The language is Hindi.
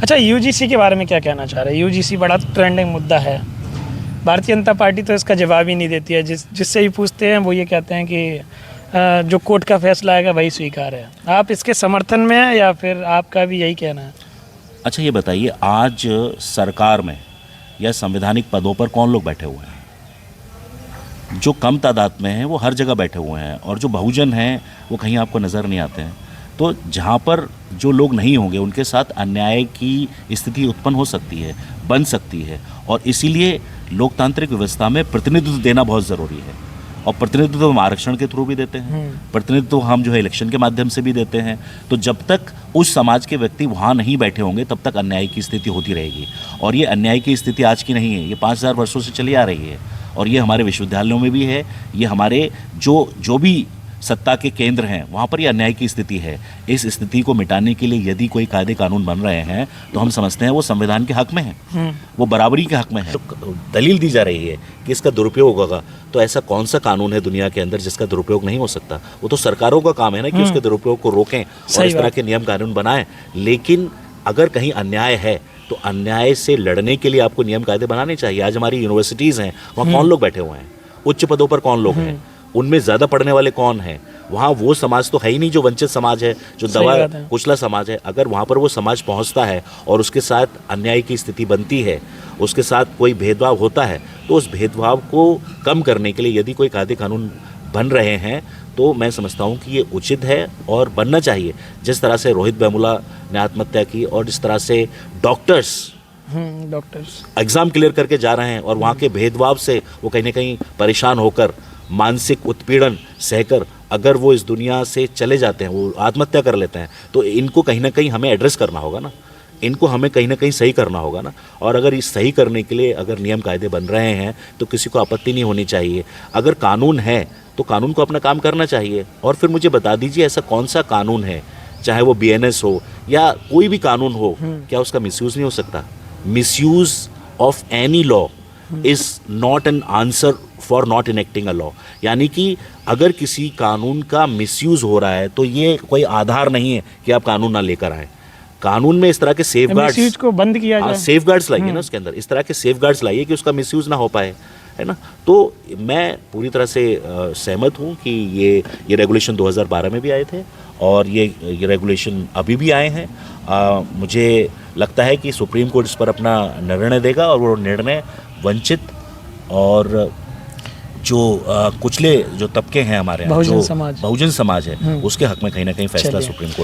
अच्छा, यूजीसी के बारे में क्या कहना चाह रहे हैं? यूजीसी बड़ा ट्रेंडिंग मुद्दा है। भारतीय जनता पार्टी तो इसका जवाब ही नहीं देती है। जिससे भी पूछते हैं वो ये कहते हैं कि जो कोर्ट का फैसला आएगा वही स्वीकार है। आप इसके समर्थन में हैं या फिर आपका भी यही कहना है? अच्छा, ये बताइए, आज सरकार में या संवैधानिक पदों पर कौन लोग बैठे हुए हैं? जो कम तादाद में हैं वो हर जगह बैठे हुए हैं, और जो बहुजन हैं वो कहीं आपको नज़र नहीं आते हैं। तो जहाँ पर जो लोग नहीं होंगे उनके साथ अन्याय की स्थिति उत्पन्न हो सकती है, बन सकती है, और इसीलिए लोकतांत्रिक व्यवस्था में प्रतिनिधित्व देना बहुत ज़रूरी है। और प्रतिनिधित्व हम आरक्षण के थ्रू भी देते हैं, प्रतिनिधित्व हम जो है इलेक्शन के माध्यम से भी देते हैं। तो जब तक उस समाज के व्यक्ति वहाँ नहीं बैठे होंगे तब तक अन्याय की स्थिति होती रहेगी। और ये अन्याय की स्थिति आज की नहीं है, ये 5000 वर्षों से चली आ रही है, और ये हमारे विश्वविद्यालयों में भी है। ये हमारे जो भी सत्ता के केंद्र हैं वहाँ पर ये अन्याय की स्थिति है। इस स्थिति को मिटाने के लिए यदि कोई कायदे कानून बन रहे हैं तो हम समझते हैं वो संविधान के हक में है, वो बराबरी के हक में है। तो दलील दी जा रही है कि इसका दुरुपयोग होगा, तो ऐसा कौन सा कानून है दुनिया के अंदर जिसका दुरुपयोग नहीं हो सकता? वो तो सरकारों का काम है ना कि उसके दुरुपयोग को रोकें और इस तरह के नियम कानून बनाएं। लेकिन अगर कहीं अन्याय है तो अन्याय से लड़ने के लिए आपको नियम कायदे बनाने चाहिए। आज हमारी यूनिवर्सिटीज़ हैं, वहाँ कौन लोग बैठे हुए हैं? उच्च पदों पर कौन लोग हैं? उनमें ज़्यादा पढ़ने वाले कौन हैं? वहाँ वो समाज तो है ही नहीं जो वंचित समाज है, जो दबा कुचला समाज है। अगर वहाँ पर वो समाज पहुँचता है और उसके साथ अन्याय की स्थिति बनती है, उसके साथ कोई भेदभाव होता है, तो उस भेदभाव को कम करने के लिए यदि कोई कायदे कानून बन रहे हैं तो मैं समझता हूँ कि ये उचित है और बनना चाहिए। जिस तरह से रोहित वेमुला ने आत्महत्या की और जिस तरह से डॉक्टर्स एग्ज़ाम क्लियर करके जा रहे हैं और वहाँ के भेदभाव से वो कहीं ना कहीं परेशान होकर, मानसिक उत्पीड़न सहकर अगर वो इस दुनिया से चले जाते हैं, वो आत्महत्या कर लेते हैं, तो इनको कहीं ना कहीं हमें एड्रेस करना होगा ना, इनको हमें कहीं ना कहीं सही करना होगा ना। और अगर इस सही करने के लिए अगर नियम कायदे बन रहे हैं तो किसी को आपत्ति नहीं होनी चाहिए। अगर कानून है तो कानून को अपना काम करना चाहिए। और फिर मुझे बता दीजिए ऐसा कौन सा कानून है, चाहे वो BNS हो या कोई भी कानून हो, क्या उसका मिसयूज़ नहीं हो सकता? Misuse of any law is not an answer for not enacting a law. यानी कि अगर किसी कानून का मिसयूज़ हो रहा है तो ये कोई आधार नहीं है कि आप कानून ना लेकर आए। कानून में इस तरह के सेफगार्ड्स को बंद किया जाए, सेफगार्ड्स लाइए ना, उसके अंदर इस तरह के सेफगार्ड्स लाइए कि उसका मिसयूज़ ना हो पाए, है ना। तो मैं पूरी तरह से सहमत हूँ कि ये रेगुलेशन 2012 में भी आए थे और ये रेगुलेशन अभी भी आए हैं। मुझे लगता है कि सुप्रीम कोर्ट इस पर अपना निर्णय देगा और वो निर्णय वंचित और जो कुचले जो तबके हैं हमारे यहाँ, जो बहुजन समाज है, उसके हक में कहीं ना कहीं फैसला सुप्रीम कोर्ट